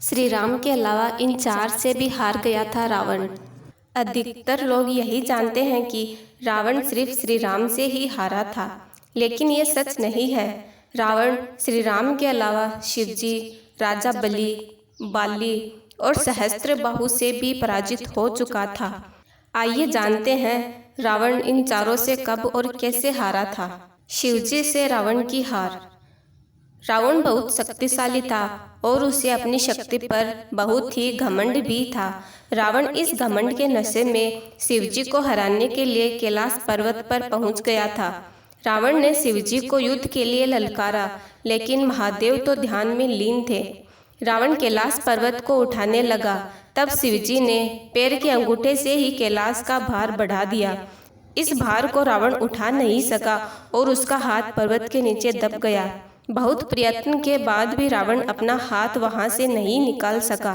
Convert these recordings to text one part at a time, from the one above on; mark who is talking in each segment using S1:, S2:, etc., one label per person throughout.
S1: श्री राम के अलावा इन चार से भी हार गया था रावण। अधिकतर लोग यही जानते हैं कि रावण सिर्फ श्री राम से ही हारा था, लेकिन ये सच नहीं है। रावण श्री राम के अलावा शिवजी, राजा बलि, बाली और सहस्त्रबाहु से भी पराजित हो चुका था। आइए जानते हैं रावण इन चारों से कब और कैसे हारा था। शिवजी से रावण की हार। रावण बहुत शक्तिशाली था और उसे अपनी शक्ति पर बहुत ही घमंड भी था। रावण इस घमंड के नशे में शिवजी को हराने के लिए कैलाश पर्वत पर पहुंच गया था। रावण ने शिवजी को युद्ध के लिए ललकारा, लेकिन महादेव तो ध्यान में लीन थे। रावण कैलाश पर्वत को उठाने लगा, तब शिवजी ने पैर के अंगूठे से ही कैलाश का भार बढ़ा दिया। इस भार को रावण उठा नहीं सका और उसका हाथ पर्वत के नीचे दब गया। बहुत प्रयत्न के बाद भी रावण अपना हाथ वहां से नहीं निकाल सका।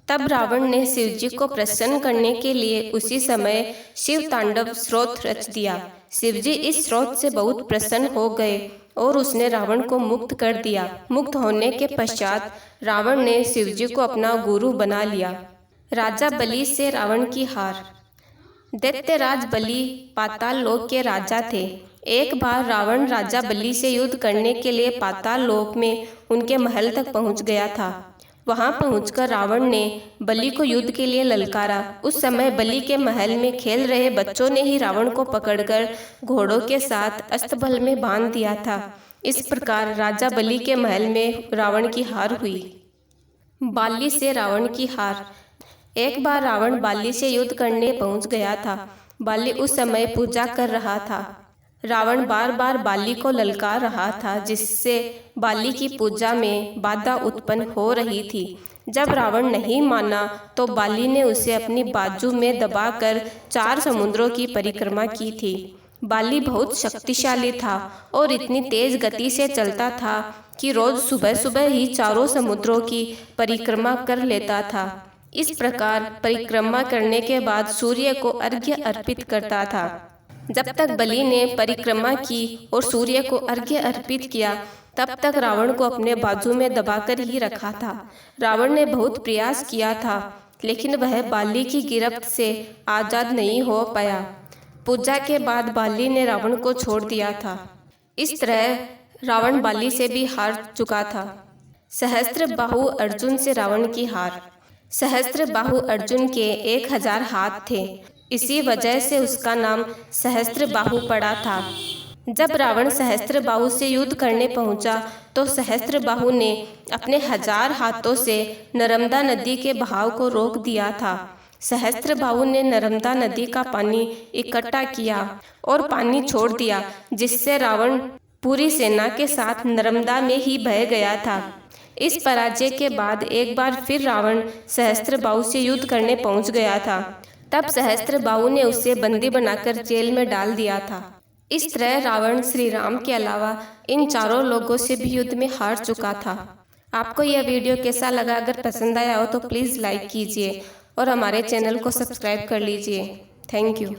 S1: तब रावण ने शिवजी को प्रसन्न करने के लिए उसी समय शिव तांडव स्रोत रच दिया। शिवजी इस स्रोत से बहुत प्रसन्न हो गए और उसने रावण को मुक्त कर दिया। मुक्त होने के पश्चात रावण ने शिवजी को अपना गुरु बना लिया। राजा बलि से रावण की हार। दैत्यराज बलि पाताल लोक के राजा थे। एक बार रावण राजा बलि से युद्ध करने के लिए पाताल लोक में उनके महल तक पहुंच गया था। वहां पहुंचकर रावण ने बलि को युद्ध के लिए ललकारा। उस समय बलि के महल में खेल रहे बच्चों ने ही रावण को पकड़कर घोड़ों के साथ अस्तबल में बांध दिया था। इस प्रकार राजा बलि के महल में रावण की हार हुई। बाली से रावण की हार। एक बार रावण बाली से युद्ध करने पहुंच गया था। बाली उस समय पूजा कर रहा था। रावण बार बार बाली को ललकार रहा था, जिससे बाली की पूजा में बाधा उत्पन्न हो रही थी। जब रावण नहीं माना तो बाली ने उसे अपनी बाजू में दबाकर 4 समुद्रों की परिक्रमा की थी। बाली बहुत शक्तिशाली था और इतनी तेज गति से चलता था कि रोज सुबह सुबह ही 4 समुद्रों की परिक्रमा कर लेता था। इस प्रकार परिक्रमा करने के बाद सूर्य को अर्घ्य अर्पित करता था। जब तक बलि ने परिक्रमा की और सूर्य को अर्घ्य अर्पित किया, तब तक रावण को अपने बाजू में दबाकर ही रखा था। रावण ने बहुत प्रयास किया था, लेकिन वह बाली की गिरफ्त से आजाद नहीं हो पाया। पूजा के बाद बाली ने रावण को छोड़ दिया था। इस तरह रावण बाली से भी हार चुका था। सहस्त्रबाहु अर्जुन से रावण की हार। सहस्त्रबाहु अर्जुन के 1000 हाथ थे, इसी वजह से उसका नाम सहस्त्रबाहु पड़ा था। जब रावण सहस्त्रबाहु से युद्ध करने पहुंचा तो सहस्त्रबाहु ने अपने 1000 हाथों से नर्मदा नदी के बहाव को रोक दिया था। सहस्त्रबाहु ने नर्मदा नदी का पानी इकट्ठा किया और पानी छोड़ दिया, जिससे रावण पूरी सेना के साथ नर्मदा में ही बह गया था। इस पराजय के बाद एक बार फिर रावण सहस्त्रबाहु से युद्ध करने पहुंच गया था। तब सहस्त्रबाहु ने उसे बंदी बनाकर जेल में डाल दिया था। इस तरह रावण श्री राम के अलावा इन चारों लोगों से भी युद्ध में हार चुका था। आपको यह वीडियो कैसा लगा? अगर पसंद आया हो तो प्लीज़ लाइक कीजिए और हमारे चैनल को सब्सक्राइब कर लीजिए। Thank you.